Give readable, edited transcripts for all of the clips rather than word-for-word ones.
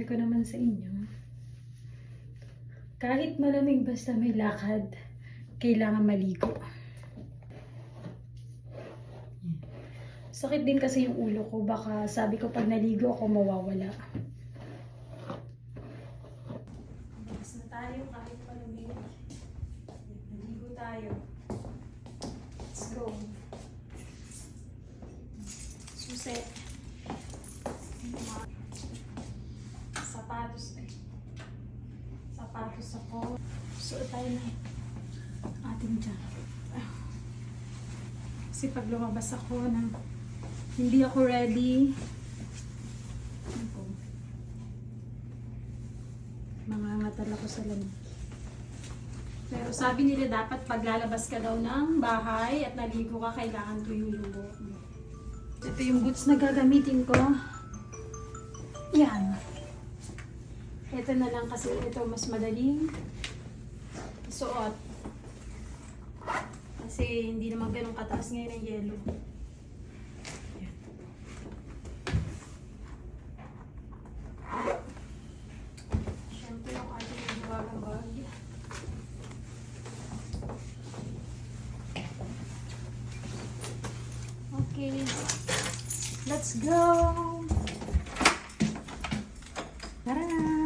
Sabi ko naman sa inyo, kahit malamig basta may lakad, kailangan maligo. Sakit din kasi yung ulo ko. Baka sabi ko pag naligo ako mawawala. Labas na tayo kahit malamig. Naligo tayo. Let's go. Susi. Sapatos eh. Sapatos ako. Suot tayo na ating dyan. Kasi pag lumabas ako na hindi ako ready, mangangatal ako sa lamig. Pero sabi nila dapat pag lalabas ka daw ng bahay at naligo ka, kailangan tuyo yung loob. Ito yung boots na gagamitin ko. Yan. Ito na lang kasi ito mas madaling suot. Kasi hindi naman ganun kataas ngayon ang yelo. Yan. Siyempre yung ating mabagang bag. Okay. Let's go! Tara na!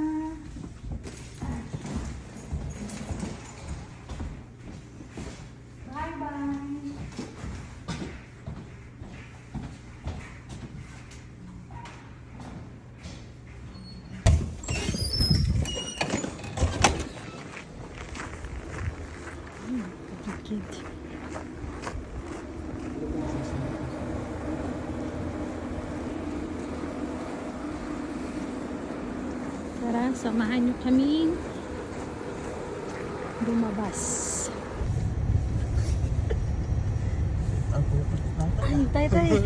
Cute. Tara, samahan nyo kami lumabas. Ay, tayo.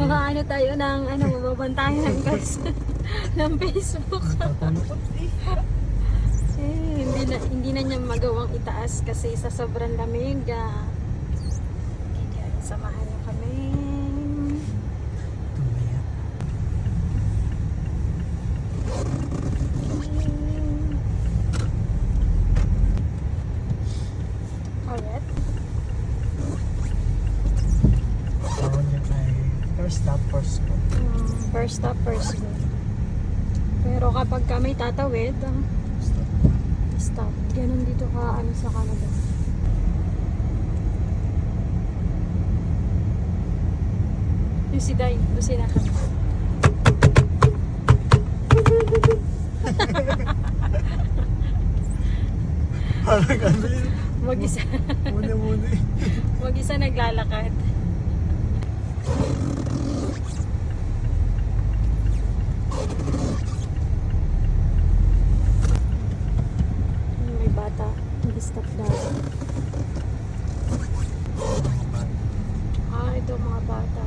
Ano tayo ng mababantayan ng guys ng Facebook. Hindi na niya magawang itaas kasi sa sobrang lamig. Samahan niyo kami. Alright. First stop, first go. First stop, first go. Pero kapag ka may tatawid, stop. Ganun dito ka sa Canada. Yung si Day, kasi naka. Parang ano yun? Mag-isa. Muna. Mag-isa naglalakad. May bata. Nag-stop daw. Ito mga bata.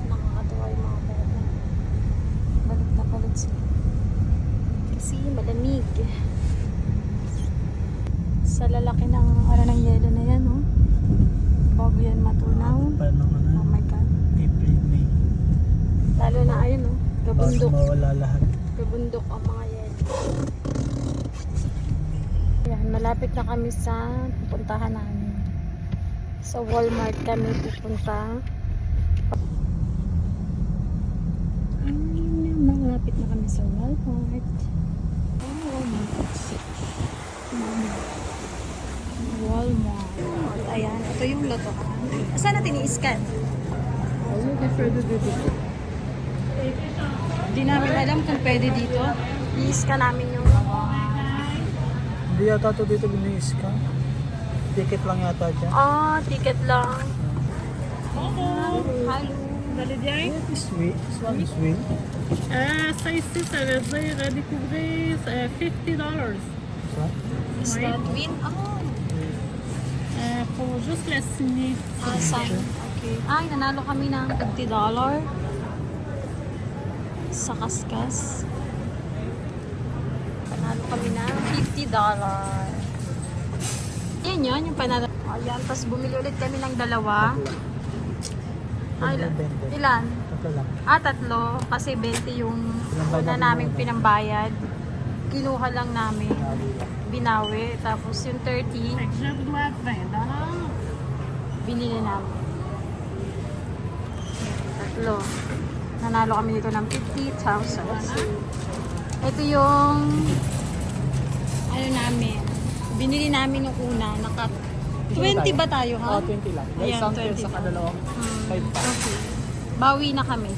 Nakakatawa yung mga bata. Balik na balik sila. Kasi malamig. Sa lalaki ng ng yelo na yan, oh. Bago yan matunaw. Oh my God. April, May. Lalo na ayun, oh. Gabundok. Bago mawala lahat. Gabundok ang mga yelo. Yan, malapit na kami sa pupuntahan namin. Sa Walmart kami pupunta. Malapit na kami sa Walmart. Walmart. Ayan, ito yung lotohan. Saan natin i-scan? Hindi namin alam kung pwede dito. I-scan namin yung Hindi yata ito dito binis ka. Ticket lang yata dyan. ticket lang. Hello. This way. This one is way. Ça ici, ça veut dire découvrir $50. Is that win? Faut juste la signer. Sign. Okay. Ay, nanalo kami ng $50 sa Kaskas. Panalo kami ng $50. Yan yun, yung panalo. Ayan, tapos bumili ulit kami ng dalawa. Ilan? 20. Ilan? Tatlo lang. Tatlo. Kasi 20 yung Pinambayad una natin naming muna. pinambayad. Kinuha lang namin. Binawi. Tapos yung 30, Takže je dois 20 $. binili namin. Tatlo. Nanalo kami dito ng 50,000. Ito yung ano namin. Binili namin yung una. Naka 20 ba tayo, ha? Oo, 20 lang. May Ayan, isang 20 sa lang. kadalawang 5 pa. Okay. Bawi na kami.